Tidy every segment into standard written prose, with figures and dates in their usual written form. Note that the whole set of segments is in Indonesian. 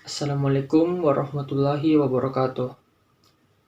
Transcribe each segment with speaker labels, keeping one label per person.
Speaker 1: Assalamualaikum warahmatullahi wabarakatuh.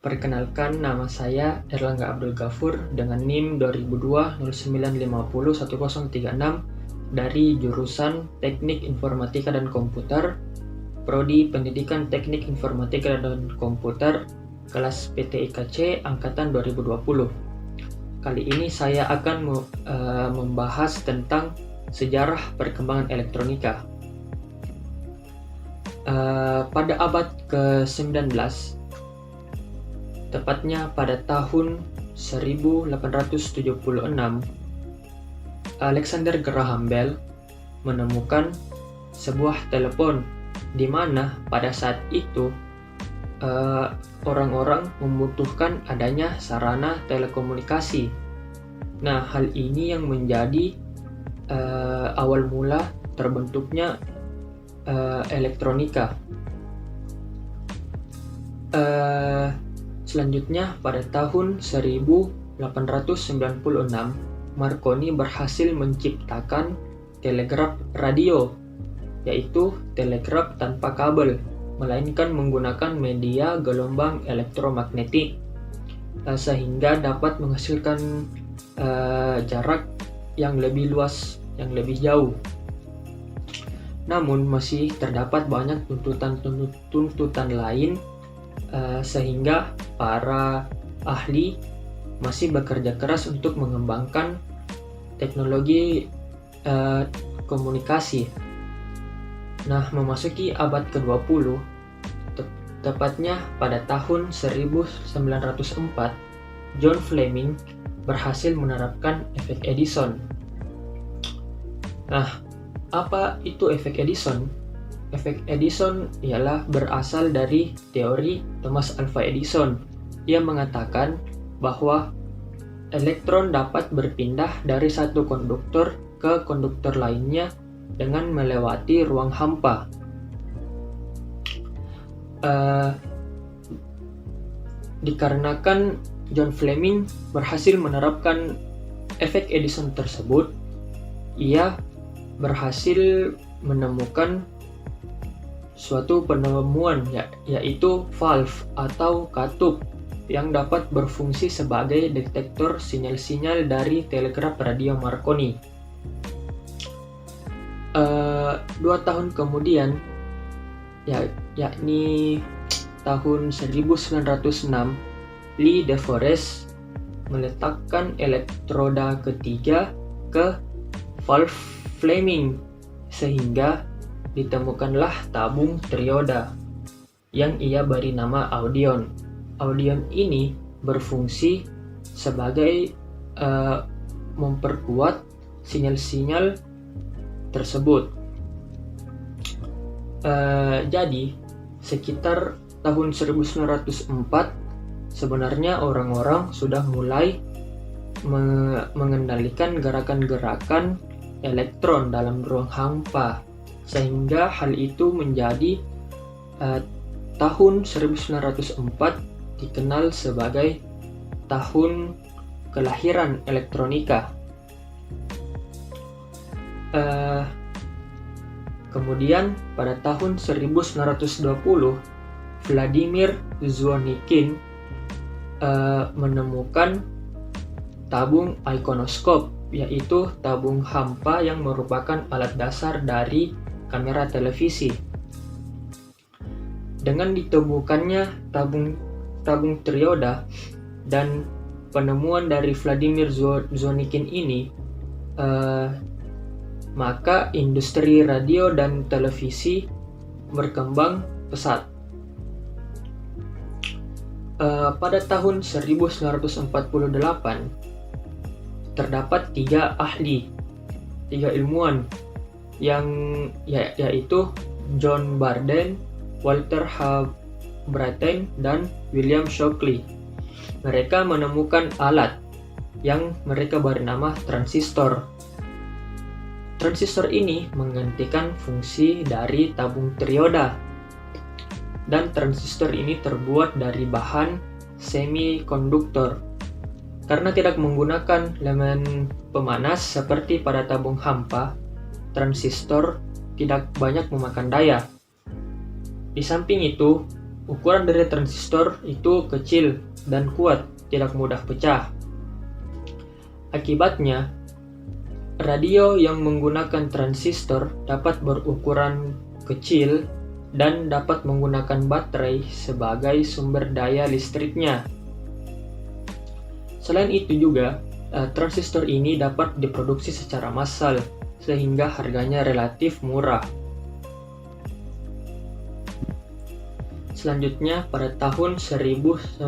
Speaker 1: Perkenalkan, nama saya Erlangga Abdul Ghafur dengan NIM 200209501036 dari jurusan Teknik Informatika dan Komputer, Prodi Pendidikan Teknik Informatika dan Komputer, kelas PTIKC angkatan 2020. Kali ini saya akan membahas tentang sejarah perkembangan elektronika. Pada abad ke-19, tepatnya pada tahun 1876, Alexander Graham Bell menemukan sebuah telepon di mana pada saat itu orang-orang membutuhkan adanya sarana telekomunikasi. Nah, hal ini yang menjadi awal mula terbentuknya elektronika. Selanjutnya pada tahun 1896, Marconi berhasil menciptakan telegraf radio, yaitu telegraf tanpa kabel, melainkan menggunakan media gelombang elektromagnetik, sehingga dapat menghasilkan jarak yang lebih luas, yang lebih jauh. Namun masih terdapat banyak tuntutan lain, sehingga para ahli masih bekerja keras untuk mengembangkan teknologi komunikasi. Nah, memasuki abad ke-20, tepatnya pada tahun 1904, John Fleming berhasil menerapkan efek Edison. Nah, apa itu efek Edison? Efek Edison ialah berasal dari teori Thomas Alva Edison. Ia mengatakan bahwa elektron dapat berpindah dari satu konduktor ke konduktor lainnya dengan melewati ruang hampa. Dikarenakan John Fleming berhasil menerapkan efek Edison tersebut, ia berhasil menemukan suatu penemuan, yaitu valve atau katup yang dapat berfungsi sebagai detektor sinyal-sinyal dari telegraf radio Marconi. 2 tahun kemudian, yakni tahun 1906, Lee De Forest meletakkan elektroda ketiga ke valve Fleming, sehingga ditemukanlah tabung trioda yang ia beri nama audion. Audion ini berfungsi sebagai memperkuat sinyal-sinyal tersebut. Jadi sekitar tahun 1904 sebenarnya orang-orang sudah mulai mengendalikan gerakan-gerakan elektron dalam ruang hampa, sehingga hal itu menjadi tahun 1904 dikenal sebagai tahun kelahiran elektronika. Kemudian pada tahun 1920, Vladimir Zvonikin menemukan tabung ikonoskop, yaitu tabung hampa yang merupakan alat dasar dari kamera televisi. Dengan ditemukannya tabung trioda dan penemuan dari Vladimir Zvonikin ini, maka industri radio dan televisi berkembang pesat. Pada tahun 1948, terdapat 3 ilmuwan yaitu John Barden, Walter H. Brattain, dan William Shockley. Mereka menemukan alat yang mereka beri nama transistor. Transistor ini menggantikan fungsi dari tabung trioda, dan transistor ini terbuat dari bahan semikonduktor. Karena tidak menggunakan elemen pemanas seperti pada tabung hampa, transistor tidak banyak memakan daya. Di samping itu, ukuran dari transistor itu kecil dan kuat, tidak mudah pecah. Akibatnya, radio yang menggunakan transistor dapat berukuran kecil dan dapat menggunakan baterai sebagai sumber daya listriknya. Selain itu juga, transistor ini dapat diproduksi secara massal, sehingga harganya relatif murah. Selanjutnya, pada tahun 1958,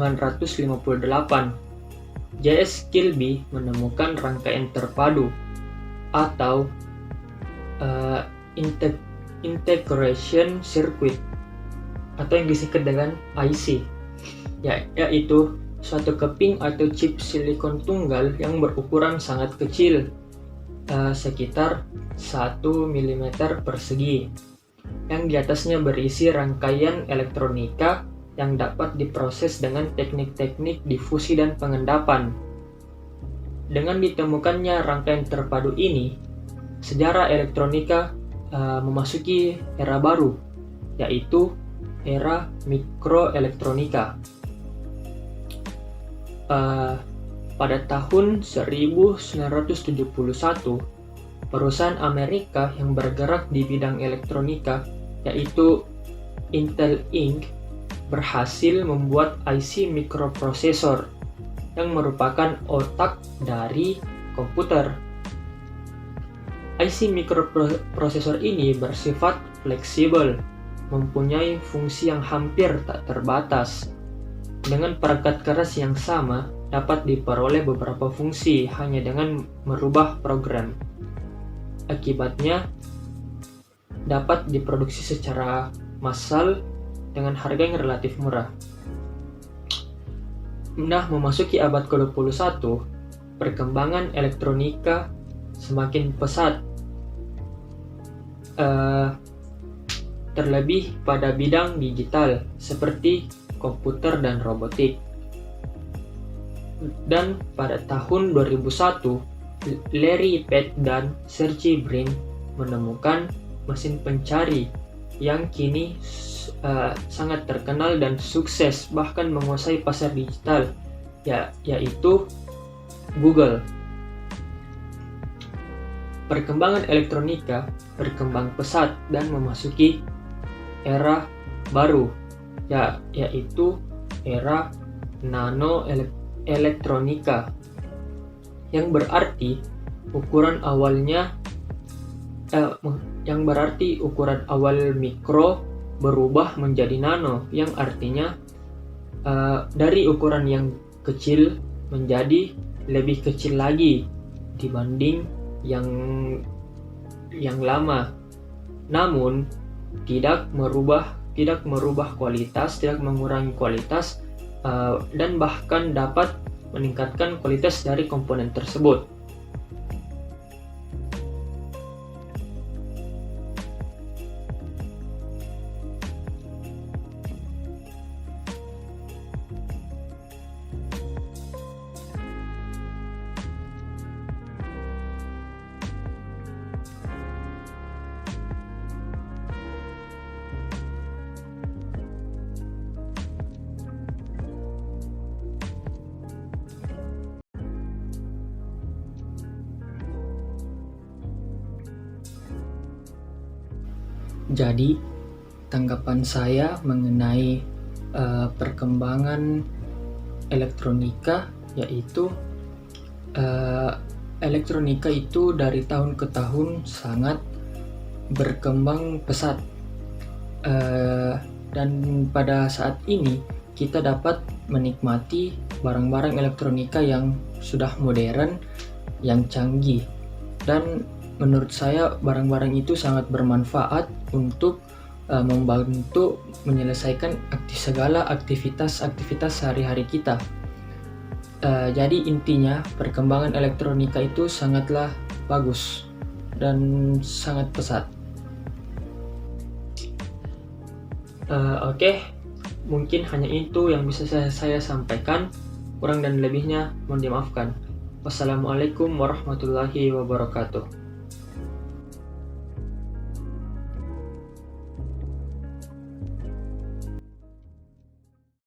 Speaker 1: J.S. Kilby menemukan rangkaian terpadu atau integration circuit atau yang disingkat dengan IC, yaitu suatu keping atau chip silikon tunggal yang berukuran sangat kecil, sekitar 1 mm persegi, yang di atasnya berisi rangkaian elektronika yang dapat diproses dengan teknik-teknik difusi dan pengendapan. Dengan ditemukannya rangkaian terpadu ini, sejarah elektronika memasuki era baru, yaitu era mikroelektronika. Pada tahun 1971, perusahaan Amerika yang bergerak di bidang elektronika, yaitu Intel Inc., berhasil membuat IC microprocessor yang merupakan otak dari komputer. IC microprocessor ini bersifat fleksibel, mempunyai fungsi yang hampir tak terbatas. Dengan perangkat keras yang sama, dapat diperoleh beberapa fungsi hanya dengan merubah program. Akibatnya, dapat diproduksi secara massal dengan harga yang relatif murah. Nah, memasuki abad ke-21, perkembangan elektronika semakin pesat, terlebih pada bidang digital seperti komputer dan robotik. Dan pada tahun 2001, Larry Page dan Sergey Brin menemukan mesin pencari yang kini sangat terkenal dan sukses, bahkan menguasai pasar digital, yaitu Google. Perkembangan elektronika berkembang pesat dan memasuki era baru, yaitu era nanoelektronika, yang berarti ukuran awal mikro berubah menjadi nano, yang artinya dari ukuran yang kecil menjadi lebih kecil lagi dibanding yang lama. Namun tidak merubah kualitas, tidak mengurangi kualitas, dan bahkan dapat meningkatkan kualitas dari komponen tersebut. Jadi, tanggapan saya mengenai perkembangan elektronika, yaitu elektronika itu dari tahun ke tahun sangat berkembang pesat, dan pada saat ini kita dapat menikmati barang-barang elektronika yang sudah modern, yang canggih, dan menurut saya barang-barang itu sangat bermanfaat untuk membantu menyelesaikan segala aktivitas sehari-hari kita. Jadi intinya perkembangan elektronika itu sangatlah bagus dan sangat pesat. Oke, mungkin hanya itu yang bisa saya sampaikan. Kurang dan lebihnya mohon dimaafkan. Wassalamualaikum warahmatullahi wabarakatuh.